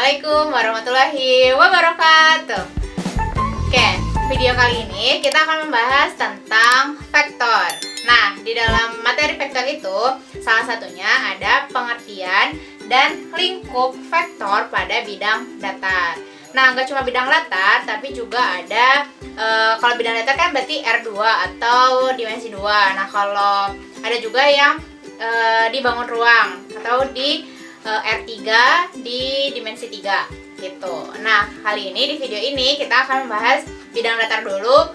Assalamualaikum warahmatullahi wabarakatuh. Oke, video kali ini kita akan membahas tentang vektor. Nah, di dalam materi vektor itu salah satunya ada pengertian dan lingkup vektor pada bidang datar. Nah, nggak cuma bidang datar, tapi juga ada kalau bidang datar kan berarti R2 atau dimensi 2. Nah, kalau ada juga yang dibangun ruang atau di R3 di dimensi 3 gitu. Nah, kali ini di video ini kita akan membahas bidang datar dulu,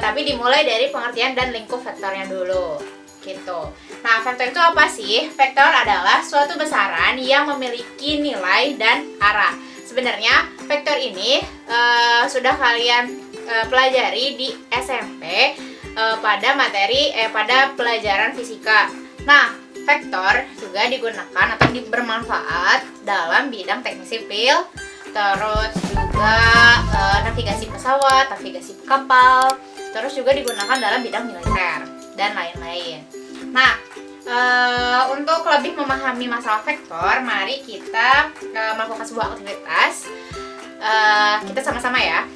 tapi dimulai dari pengertian dan lingkup vektornya dulu gitu. Nah, vektor itu apa sih? Vektor adalah suatu besaran yang memiliki nilai dan arah. Sebenarnya vektor ini sudah kalian pelajari di SMP pada pelajaran fisika. Nah, vektor juga digunakan atau bermanfaat dalam bidang teknik sipil, terus juga navigasi pesawat, navigasi kapal, terus juga digunakan dalam bidang militer dan lain-lain. Nah, untuk lebih memahami masalah vektor, mari kita melakukan sebuah aktivitas. Kita sama-sama ya.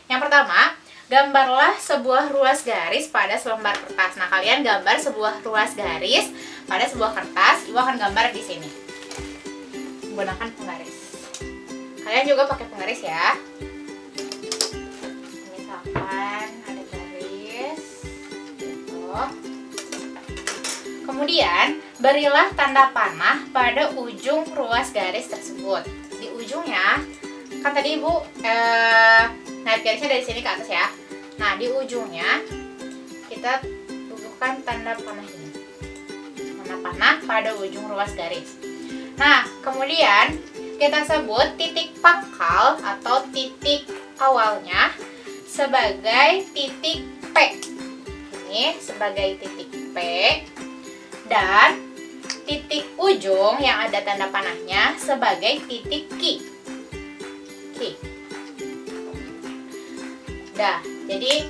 Yang pertama, gambarlah sebuah ruas garis pada selembar kertas. Nah, kalian gambar sebuah ruas garis pada sebuah kertas. Ibu akan gambar di sini menggunakan penggaris. Kalian juga pakai penggaris ya. Misalkan ada garis gitu. Kemudian berilah tanda panah pada ujung ruas garis tersebut. Di ujungnya kan tadi Ibu naik garisnya dari sini ke atas ya. Nah, di ujungnya kita bubuhkan tanda panah ini. Tanda panah pada ujung ruas garis. Nah, kemudian kita sebut titik pangkal atau titik awalnya sebagai titik P. Ini sebagai titik P. Dan titik ujung yang ada tanda panahnya sebagai titik Q. Dah, jadi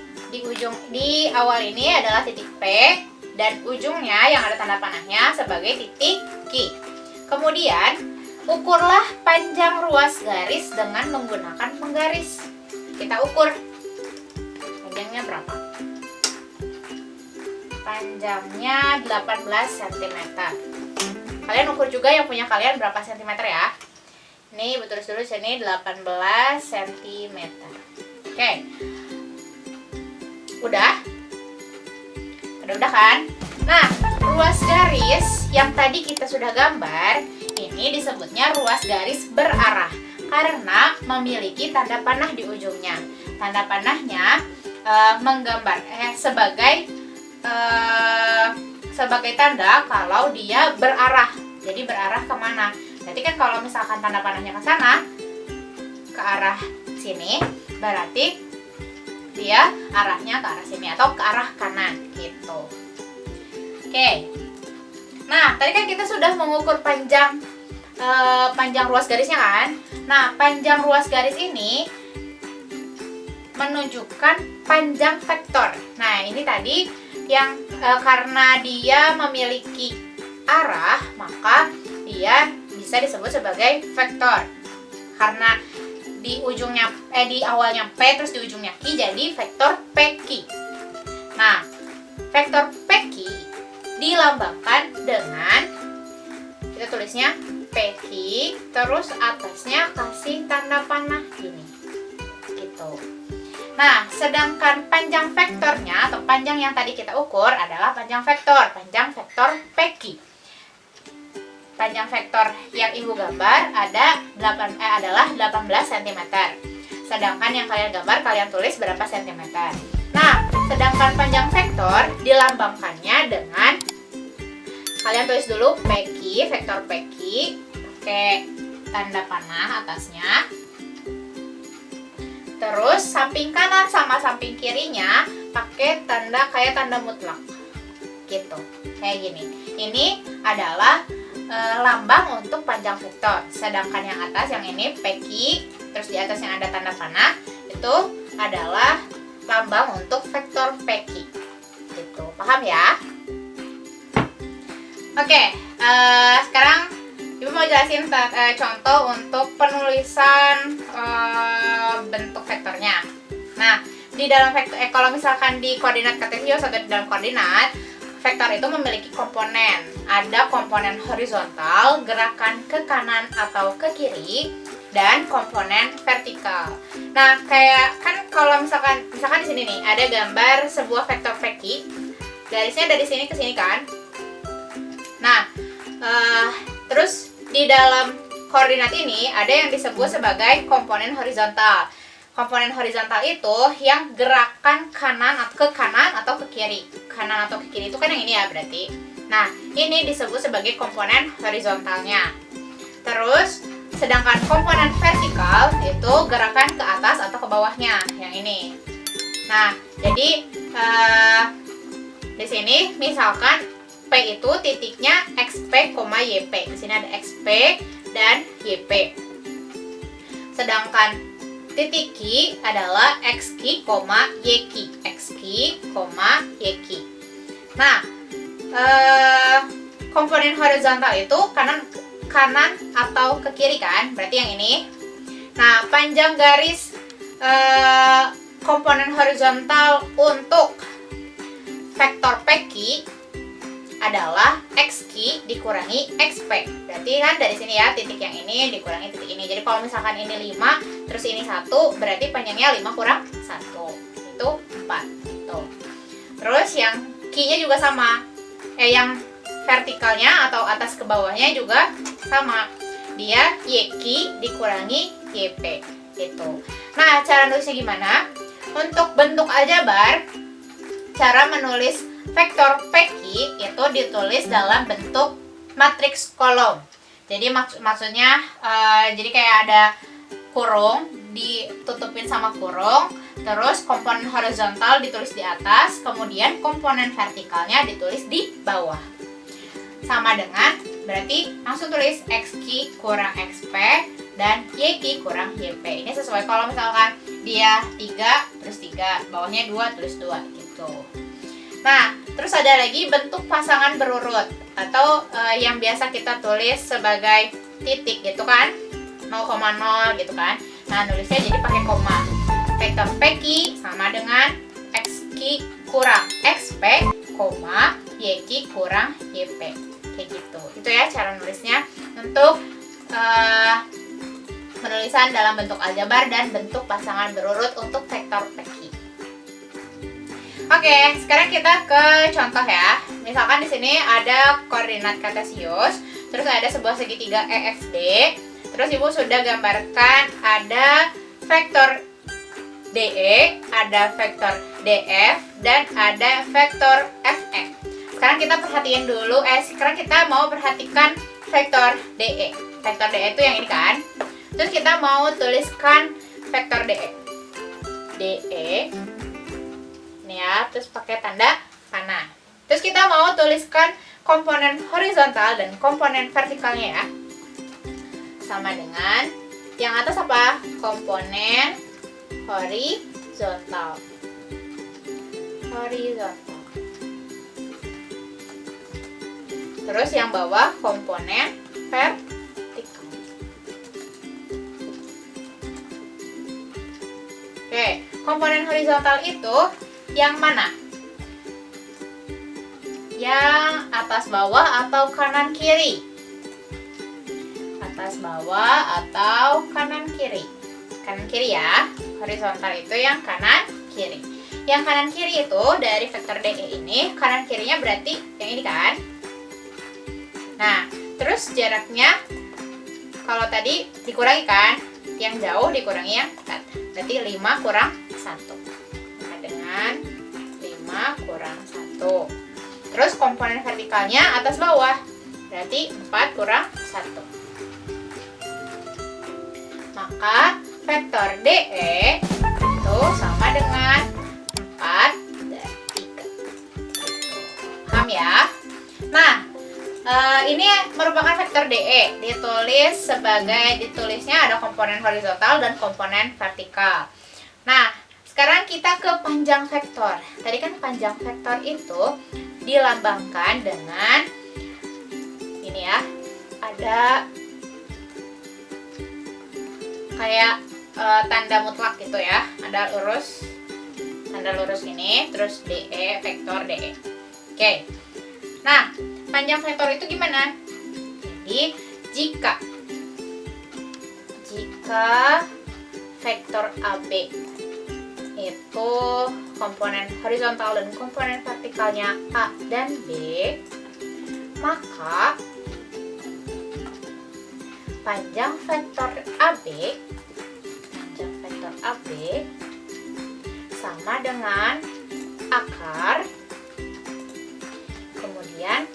di awal ini adalah titik P dan ujungnya yang ada tanda panahnya sebagai titik Q. Kemudian ukurlah panjang ruas garis dengan menggunakan penggaris. Kita ukur panjangnya berapa? Panjangnya 18 cm. Kalian ukur juga yang punya kalian berapa cm ya. Ini betul dulu sini 18 cm. Oke. Udah kan? Nah, ruas garis yang tadi kita sudah gambar, ini disebutnya ruas garis berarah karena memiliki tanda panah di ujungnya. Tanda panahnya menggambar sebagai tanda kalau dia berarah. Jadi berarah kemana? Jadi kan kalau misalkan tanda panahnya ke sana, ke arah sini, berarti dia arahnya ke arah sini atau ke arah kanan gitu. Oke. Nah, tadi kan kita sudah mengukur panjang ruas garisnya kan. Nah, panjang ruas garis ini menunjukkan panjang vektor. Nah, ini tadi yang karena dia memiliki arah, maka dia bisa disebut sebagai vektor. Karena di awalnya P terus di ujungnya Q, jadi vektor PQ. Nah, vektor PQ dilambangkan dengan, kita tulisnya PQ, terus atasnya kasih tanda panah gini gitu. Nah, sedangkan panjang vektornya atau panjang yang tadi kita ukur adalah panjang vektor PQ. Panjang vektor yang Ibu gambar adalah 18 cm. Sedangkan yang kalian gambar, kalian tulis berapa cm. Nah, sedangkan panjang vektor dilambangkannya dengan, kalian tulis dulu PQ, vektor PQ, pakai tanda panah atasnya. Terus samping kanan sama samping kirinya pakai kayak tanda mutlak. Gitu, kayak gini. Ini adalah lambang untuk panjang vektor. Sedangkan yang atas yang ini PQ, terus di atas yang ada tanda panah itu adalah lambang untuk vektor PQ. Gitu. Paham ya? Oke, sekarang Ibu mau jelasin contoh untuk penulisan bentuk vektornya. Nah, di dalam vektor, kalau misalkan di koordinat kartesius atau di dalam koordinat, vektor itu memiliki komponen. Ada komponen horizontal, gerakan ke kanan atau ke kiri, dan komponen vertikal. Nah, kayak kan kalau misalkan di sini nih ada gambar sebuah vektor peki. Garisnya dari sini ke sini kan. Nah, terus di dalam koordinat ini ada yang disebut sebagai komponen horizontal. Komponen horizontal itu yang gerakan ke kanan atau ke kiri. Kanan atau ke kiri itu kan yang ini ya berarti. Nah, ini disebut sebagai komponen horizontalnya. Terus, sedangkan komponen vertikal itu gerakan ke atas atau ke bawahnya, yang ini. Nah, jadi di sini misalkan P itu titiknya XP, YP. Di sini ada XP dan YP. Sedangkan titik Q adalah XQ, YQ. XQ, YQ. Nah, komponen horizontal itu kanan atau ke kiri kan? Berarti yang ini. Nah, panjang garis komponen horizontal untuk vektor PQ adalah XQ dikurangi XP. Berarti kan dari sini ya, titik yang ini dikurangi titik ini. Jadi kalau misalkan ini 5, terus ini 1, berarti panjangnya 5 kurang 1. Itu 4. Gitu. Terus yang Q-nya juga sama. Yang vertikalnya atau atas ke bawahnya juga sama. Dia YQ dikurangi YP. Gitu. Nah, cara nulisnya gimana? Untuk bentuk aljabar, cara menulis vektor PQ itu ditulis dalam bentuk matriks kolom. Jadi maksudnya jadi kayak ada kurung ditutupin sama kurung, terus komponen horizontal ditulis di atas, kemudian komponen vertikalnya ditulis di bawah. Sama dengan berarti langsung tulis XQ kurang XP dan YQ kurang YP. Ini sesuai kalau misalkan dia 3 terus 3, bawahnya 2 terus 2 gitu. Nah, terus ada lagi bentuk pasangan berurut atau yang biasa kita tulis sebagai titik gitu kan, 0,0 gitu kan. Nah, nulisnya jadi pakai koma. Vektor PQ sama dengan XQ kurang XP, YQ kurang YP. Kayak gitu. Itu ya cara nulisnya untuk penulisan dalam bentuk aljabar dan bentuk pasangan berurut untuk vektor PQ. Oke, sekarang kita ke contoh ya. Misalkan di sini ada koordinat kartesius, terus ada sebuah segitiga EFD. Terus Ibu sudah gambarkan ada vektor DE, ada vektor DF, dan ada vektor FE. Sekarang kita perhatiin dulu, sekarang kita mau perhatikan vektor DE. Vektor DE itu yang ini kan. Terus kita mau tuliskan vektor DE. DE ini ya, terus pakai tanda panah. Terus kita mau tuliskan komponen horizontal dan komponen vertikalnya ya. Sama dengan yang atas apa? Komponen horizontal. Horizontal. Terus yang bawah komponen vertikal. Oke, komponen horizontal itu yang mana? Yang atas bawah atau kanan kiri? Atas bawah atau kanan kiri? Kanan kiri ya. Horizontal itu yang kanan kiri. Yang kanan kiri itu dari vektor DE ini, kanan kirinya berarti yang ini kan? Nah, terus jaraknya kalau tadi dikurangi kan? Yang jauh dikurangi yang dekat. Berarti 5 kurang 1. Dengan 5 kurang 1. Terus komponen vertikalnya atas bawah. Berarti 4 kurang 1. Maka vektor DE itu sama dengan 4 dan 3. Paham ya? Nah, ini merupakan vektor DE. Ditulisnya ada komponen horizontal dan komponen vertikal. Nah, sekarang kita ke panjang vektor. Tadi kan panjang vektor itu dilambangkan dengan ini ya, ada kayak tanda mutlak gitu ya, ada tanda lurus ini, terus DE, vektor DE. Oke, nah panjang vektor itu gimana? Jadi jika vektor AB itu komponen horizontal dan komponen vertikalnya A dan B, maka panjang vektor AB sama dengan akar kemudian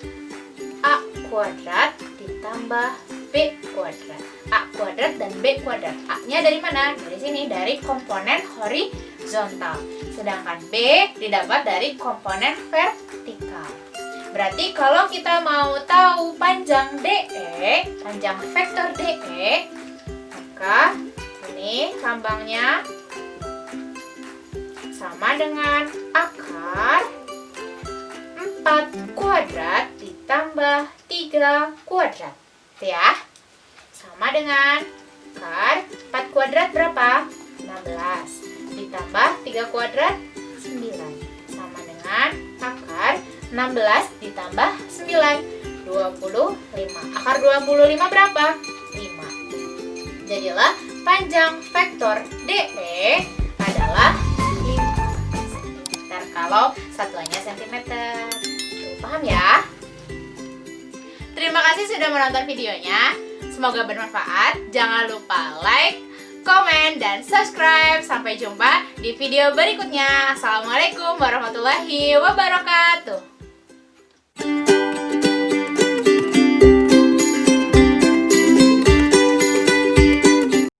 A kuadrat ditambah B kuadrat. A kuadrat dan B kuadrat. A-nya dari mana? Dari sini, dari komponen horizontal. Sedangkan B didapat dari komponen vertikal. Berarti kalau kita mau tahu panjang DE, panjang vektor DE, maka ini lambangnya sama dengan akar 4 kuadrat ditambah 3 kuadrat. Itu ya. Sama dengan akar 4 kuadrat berapa? 16. Ditambah 3 kuadrat 9. Sama dengan akar 16 ditambah 9. 25. Akar 25 berapa? 5. Jadilah panjang vektor DE adalah 5 cm kalau satuannya cm. Paham ya? Terima kasih sudah menonton videonya. Semoga bermanfaat. Jangan lupa like, komen, dan subscribe. Sampai jumpa di video berikutnya. Assalamualaikum warahmatullahi wabarakatuh.